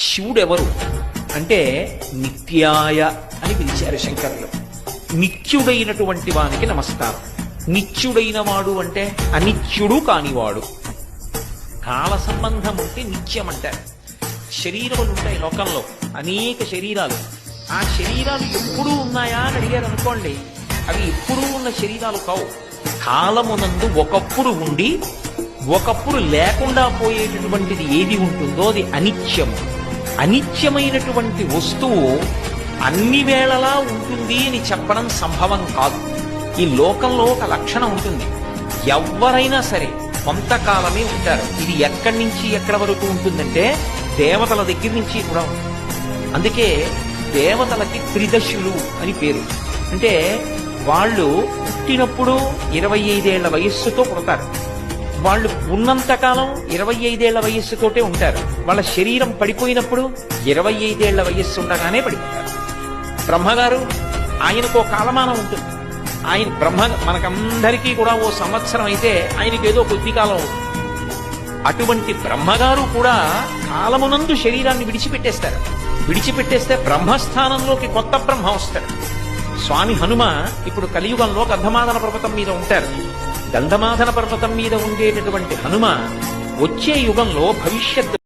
శివుడెవరు అంటే నిత్యాయ అని పిలిచారు శంకరులు. నిత్యుడైనటువంటి వానికి నమస్కారం. నిత్యుడైన వాడు అంటే అనిత్యుడు కానివాడు. కాల సంబంధం ఉంటే నిత్యం అంటారు. శరీరములు ఉంటాయి లోకంలో, అనేక శరీరాలు. ఆ శరీరాలు ఎప్పుడూ ఉన్నాయా అని అడిగారు అనుకోండి, అవి ఎప్పుడూ ఉన్న శరీరాలు కావు. కాలమునందు ఒకప్పుడు ఉండి ఒకప్పుడు లేకుండా పోయేటటువంటిది ఏది ఉంటుందో అది అనిత్యము. అనిత్యమైనటువంటి వస్తువు అన్ని వేళలా ఉంటుంది అని చెప్పడం సంభవం కాదు. ఈ లోకంలో ఒక లక్షణం ఉంటుంది, ఎవరైనా సరే కొంతకాలమే ఉంటారు. ఇది ఎక్కడి నుంచి ఎక్కడి వరకు ఉంటుందంటే దేవతల దగ్గర నుంచి కూడా ఉంటుంది. అందుకే దేవతలకి త్రిదశులు అని పేరు. అంటే వాళ్ళు పుట్టినప్పుడు 25 ఏళ్ల వయస్సుతో పుడతారు. వాళ్ళు ఉన్నంతకాలం 25 ఏళ్ల వయస్సుతోటే ఉంటారు. వాళ్ళ శరీరం పడిపోయినప్పుడు 25 ఏళ్ల వయస్సు ఉండగానే పడిపోతారు. బ్రహ్మగారు ఆయనకు ఓ కాలమానం ఉంటుంది. ఆయన మనకందరికీ కూడా ఓ సంవత్సరం అయితే ఆయనకి ఏదో కొద్ది కాలం అవుతుంది. అటువంటి బ్రహ్మగారు కూడా కాలమునందు శరీరాన్ని విడిచిపెట్టేస్తారు. విడిచిపెట్టేస్తే బ్రహ్మస్థానంలోకి కొత్త బ్రహ్మ వస్తాడు. స్వామి హనుమ ఇప్పుడు కలియుగంలో గంధమాదన పర్వతం మీద ఉంటారు. గంధమాదన పర్వతం మీద ఉండేటటువంటి హనుమ వచ్చే యుగంలో భవిష్యత్తు